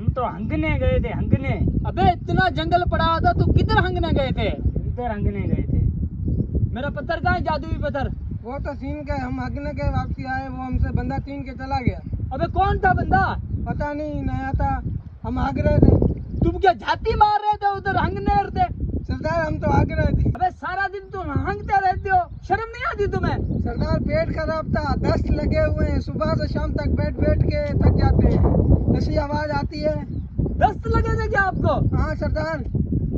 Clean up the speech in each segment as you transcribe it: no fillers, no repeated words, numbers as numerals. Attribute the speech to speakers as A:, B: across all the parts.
A: हम तो हंगने गए थे, हंगने।
B: अबे इतना जंगल पड़ा था, तू किधर हंगने गए थे?
A: इधर हंगने गए थे।
B: मेरा पत्थर कहाँ है, जादुई पत्थर?
C: वो तो सीन के हम हगने के वापसी आए, वो हमसे बंदा छीन के चला गया।
B: अबे कौन था बंदा?
C: पता नहीं, नया था, हम हग रहे थे।
B: तुम क्या झाती मार रहे थे उधर हंगने रहे?
C: सरदार हम तो हग रहे थे।
B: अबे सारा दिन तुम हंगते रहते हो, शर्म नहीं आती तुम्हें?
C: सरदार पेट खराब था, दस्त लगे हुए हैं, सुबह से शाम तक बैठ बैठ के थक जाते हैं, ऐसी आवाज आती है।
B: दस्त लगे थे क्या आपको?
C: हाँ सरदार।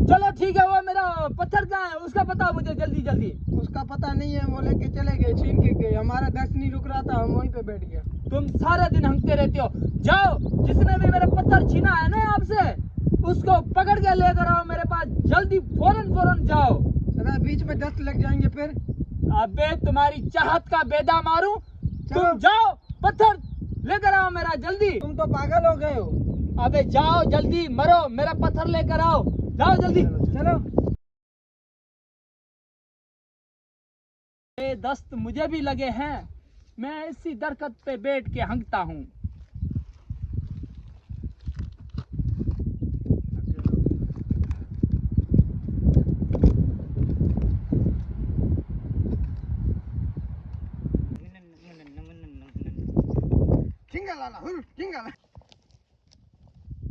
B: चलो ठीक है, वो मेरा पत्थर कहाँ है उसका बताओ मुझे जल्दी जल्दी।
C: उसका पता नहीं है, वो लेके चले गए, छीन के गए। हमारा दस्त नहीं रुक रहा था, हम वहीं पे बैठ गए।
B: तुम सारा दिन हंगते रहते हो। जाओ, जिसने भी मेरा पत्थर छीना है ना आपसे, उसको पकड़ के लेकर आओ मेरे पास, जल्दी फौरन फौरन जाओ।
C: सरदार बीच में दस्त लग जाएंगे फिर।
B: अबे तुम्हारी चाहत का बेदा मारूं?
C: चलो।
B: तुम जाओ, पत्थर लेकर आओ मेरा जल्दी।
C: तुम तो पागल हो गए हो।
B: अबे जाओ जल्दी, मरो, मेरा पत्थर लेकर आओ, जाओ जल्दी।
C: चलो।
B: ये दस्त मुझे भी लगे हैं, मैं इसी दरख्त पे बैठ के हंगता हूँ।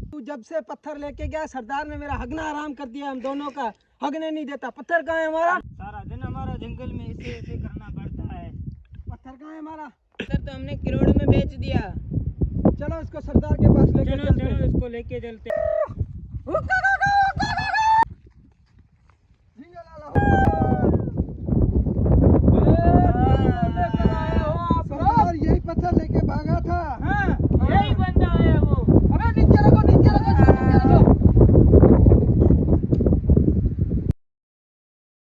C: तू जब से पत्थर लेके गया, सरदार ने मेरा हगना आराम कर दिया। हम दोनों का हगने नहीं देता। पत्थर कहाँ है हमारा?
A: सारा दिन हमारा जंगल में ऐसे ऐसे करना पड़ता है।
C: पत्थर कहाँ है हमारा?
D: पत्थर तो हमने करोड़ में बेच दिया।
C: चलो इसको सरदार के पास लेके
A: चलो
C: चलते हैं।
A: चलो इसको लेके चलते।
C: सरदार यही पत्थर लेके भागा था।
B: हाँ,
A: यही बंदा है वो।
B: अबे नीचे रखो, नीचे रखो, नीचे रखो।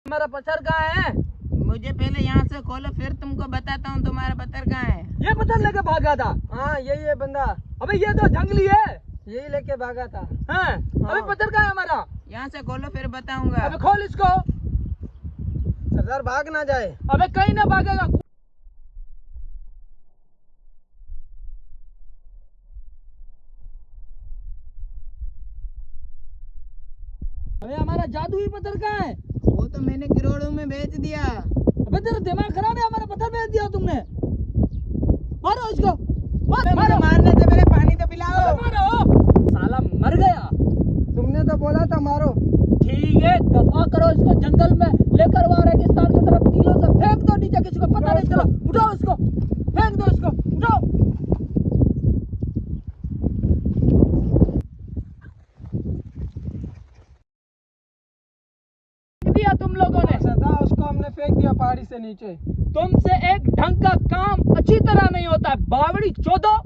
B: मेरा पत्थर कहाँ है?
D: मुझे पहले यहाँ से खोलो, फिर तुमको बताता हूँ तुम्हारा पत्थर कहाँ है।
B: ये पत्थर लेके भागा था?
C: हाँ यही है बंदा,
B: अबे ये तो जंगली है।
C: यही लेके भागा था।
B: हाँ, अबे पत्थर कहाँ है हमारा?
D: यहाँ से खोलो फिर बताऊंगा।
B: अबे खोल इसको।
C: सरदार भाग ना जाए।
B: अबे कहीं ना भागेगा। अबे हमारा जादुई पत्थर कहाँ है?
D: वो तो मैंने करोड़ों में बेच दिया।
B: अबे तेरा दिमाग खराब है, हमारा पत्थर बेच दिया तुमने। मारो इसको, मारो
D: मुझे
B: मारो।
D: मारने से पहले पानी तो पिलाओ।
B: अबे मारो, साला मर गया।
C: तुमने तो बोला था मारो।
B: ठीक है, दफा करो इसको, जंगल में लेकर वहाँ रेगिस्तान की तरफ टीलों से फेंक दो नीचे, किसी को पता नहीं चला। उठाओ इसको, फेंक दो इसको, उठाओ। दिया तुम लोगों ने।
C: सरदार उसको हमने फेंक दिया पहाड़ी से नीचे।
B: तुमसे एक ढंग का काम अच्छी तरह नहीं होता है, बावड़ी चोदो।